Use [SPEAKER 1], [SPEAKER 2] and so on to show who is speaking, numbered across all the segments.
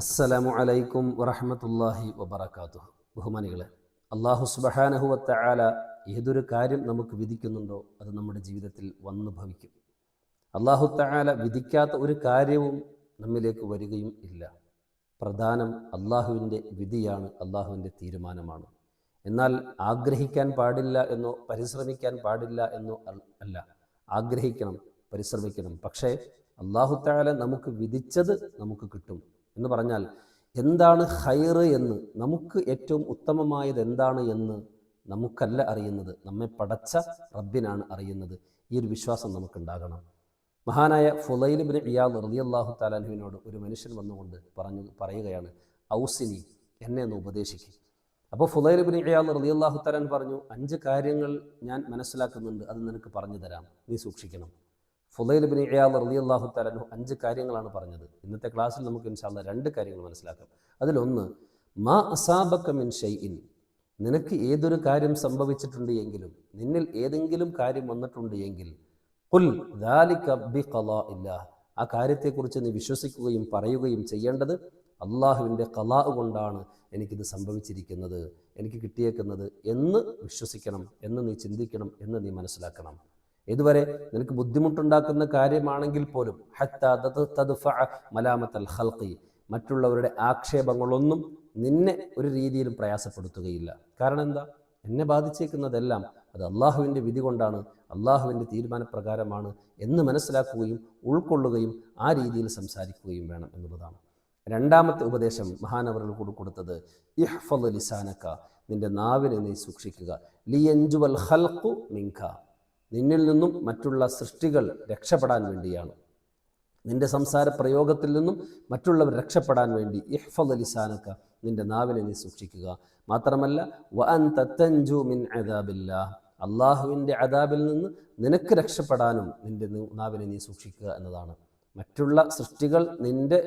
[SPEAKER 1] അസ്സലാമു അലൈക്കും വറഹ്മത്തുള്ളാഹി വബറകാതുഹു. ബഹുമാനികളെ, അല്ലാഹു സുബ്ഹാനഹു വ തആല ഏതൊരു കാര്യം നമുക്ക് വിധിക്കുന്നുണ്ടോ അത് നമ്മുടെ ജീവിതത്തിൽ വന്നു ഭവിക്കും. അല്ലാഹു തആല വിധിക്കാത്ത ഒരു കാര്യവും നമ്മിലേക്ക് വരികയും ഇല്ല. പ്രധാനം അള്ളാഹുവിൻ്റെ വിധിയാണ്, അള്ളാഹുവിൻ്റെ തീരുമാനമാണ്. എന്നാൽ ആഗ്രഹിക്കാൻ പാടില്ല എന്നോ പരിശ്രമിക്കാൻ പാടില്ല എന്നോ അല്ല. ആഗ്രഹിക്കണം, പരിശ്രമിക്കണം. പക്ഷേ അല്ലാഹു തആല നമുക്ക് വിധിച്ചത് നമുക്ക് കിട്ടും എന്ന് പറഞ്ഞാൽ എന്താണ് ഖൈറ് എന്ന്, നമുക്ക് ഏറ്റവും ഉത്തമമായത് എന്താണ് എന്ന് നമുക്കല്ല അറിയുന്നത്, നമ്മെ പടച്ച റബ്ബിനാണ് അറിയുന്നത്. ഈ ഒരു വിശ്വാസം നമുക്കുണ്ടാകണം. മഹാനായ ഫുളൈൽ ഇബ്നു ഇയാദ് റളിയല്ലാഹു തആല അൻഹുവിനോട് ഒരു മനുഷ്യൻ വന്നുകൊണ്ട് പറയുകയാണ്, ഔസിനി, എന്നെ ഒന്ന് ഉപദേശിക്കും. അപ്പോൾ ഫുളൈൽ ഇബ്നു ഇയാദ് റളിയല്ലാഹു തആല അൻഹു പറഞ്ഞു, 5 കാര്യങ്ങൾ ഞാൻ മനസ്സിലാക്കുന്നുണ്ട്, അത് നിനക്ക് പറഞ്ഞു തരാം, നീ സൂക്ഷിക്കണം. ഫുളൈൽ ഇബ്നു ഇയാദ് റളിയല്ലാഹു തആല അൻഹു 5 കാര്യങ്ങളാണ് പറഞ്ഞത്. ഇന്നത്തെ ക്ലാസ്സിൽ നമുക്ക് ഇൻഷാ അല്ലാഹ് 2 കാര്യങ്ങൾ മനസ്സിലാക്കാം. അതിലൊന്ന്, മാ അസാബക മിൻ ഷൈഇൻ, നിനക്ക് ഏതൊരു കാര്യം സംഭവിച്ചിട്ടുണ്ട് എങ്കിലും, നിന്നിൽ ഏതെങ്കിലും കാര്യം വന്നിട്ടുണ്ട് എങ്കിൽ, ഖുൽ ദാലിക ബിഖളാഇല്ലാഹ്, ആ കാര്യത്തെക്കുറിച്ച് നീ വിശ്വസിക്കുകയും പറയുകയും ചെയ്യേണ്ടത് അള്ളാഹുവിൻ്റെ ഖലാ കൊണ്ടാണ് എനിക്കിത് സംഭവിച്ചിരിക്കുന്നത്, എനിക്ക് കിട്ടിയേക്കുന്നത് എന്ന് വിശ്വസിക്കണം, എന്ന് നീ ചിന്തിക്കണം, എന്ന് നീ മനസ്സിലാക്കണം. ഇതുവരെ നിനക്ക് ബുദ്ധിമുട്ടുണ്ടാക്കുന്ന കാര്യമാണെങ്കിൽ പോലും ഹത്താ തദ്ഫഅ മലാമത്തൽ ഖൽഖി, മറ്റുള്ളവരുടെ ആക്ഷേപങ്ങളൊന്നും നിന്നെ ഒരു രീതിയിലും പ്രയാസപ്പെടുത്തുകയില്ല. കാരണം എന്താ? എന്നെ ബാധിച്ചേക്കുന്നതെല്ലാം അത് അള്ളാഹുവിൻ്റെ വിധി കൊണ്ടാണ്, അള്ളാഹുവിൻ്റെ തീരുമാനപ്രകാരമാണ് എന്ന് മനസ്സിലാക്കുകയും ഉൾക്കൊള്ളുകയും ആ രീതിയിൽ സംസാരിക്കുകയും വേണം എന്നുള്ളതാണ്. രണ്ടാമത്തെ ഉപദേശം മഹാനവറുകൾ കൊടുത്തത്, ഇഹ്ഫദ് ലിസാനക, നിന്റെ നാവിനെ നീ സൂക്ഷിക്കുക. ലിയൻജുവൽ ഖൽഖു മിൻക, നിന്നിൽ നിന്നും മറ്റുള്ള സൃഷ്ടികൾ രക്ഷപ്പെടാൻ വേണ്ടിയാണ്. നിന്റെ സംസാര പ്രയോഗത്തിൽ നിന്നും മറ്റുള്ളവർ രക്ഷപ്പെടാൻ വേണ്ടി ഇഹ്ഫദ് ലിസാനക, നിന്റെ നാവിനെ നീ സൂക്ഷിക്കുക. മാത്രമല്ല വഅൻത തൻജു മിൻ അദാബില്ലാഹ്, അള്ളാഹുവിൻ്റെ അദാബിൽ നിന്ന് നിനക്ക് രക്ഷപ്പെടാനും നിന്റെ നാവിനെ നീ സൂക്ഷിക്കുക എന്നതാണ്. മറ്റുള്ള സൃഷ്ടികൾ നിന്റെ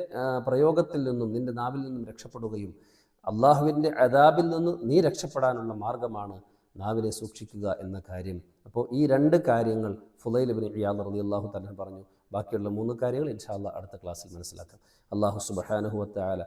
[SPEAKER 1] പ്രയോഗത്തിൽ നിന്നും നിന്റെ നാവിൽ നിന്നും രക്ഷപ്പെടുകയും അള്ളാഹുവിൻ്റെ അദാബിൽ നിന്ന് നീ രക്ഷപ്പെടാനുള്ള മാർഗമാണ് നാവിനെ സൂക്ഷിക്കുക എന്ന കാര്യം. അപ്പോൾ ഈ 2 കാര്യങ്ങൾ ഫുളൈൽ ഇബ്നു ഇയാദ് റളിയല്ലാഹു തആല പറഞ്ഞു. ബാക്കിയുള്ള 3 കാര്യങ്ങൾ ഇൻഷാ അല്ലാഹ് അടുത്ത ക്ലാസ്സിൽ മനസ്സിലാക്കാം. അല്ലാഹു സുബ്ഹാനഹു വ തആല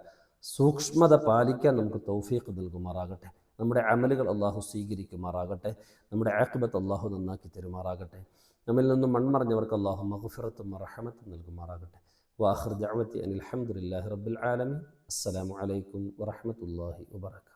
[SPEAKER 1] സൂക്ഷ്മത പാലിക്കാൻ നമുക്ക് തൗഫീഖ് നൽകുമാറാകട്ടെ. നമ്മുടെ അമലുകൾ അള്ളാഹു സ്വീകരിക്കുമാറാകട്ടെ. നമ്മുടെ ആഖിബത്ത് അള്ളാഹു നന്നാക്കി തരുമാറാകട്ടെ. നമ്മിൽ നിന്നും മൺമറഞ്ഞവർക്ക് അള്ളാഹു മഗ്ഫിറത്തും റഹ്മത്തും നൽകുമാറാകട്ടെ. വആഖിറു ദഅവതി അനിൽ ഹംദുലില്ലാഹി റബ്ബിൽ ആലമീൻ. അസ്സലാമു അലൈക്കും വറഹ്മത്തുള്ളാഹി വബറകാതുഹു.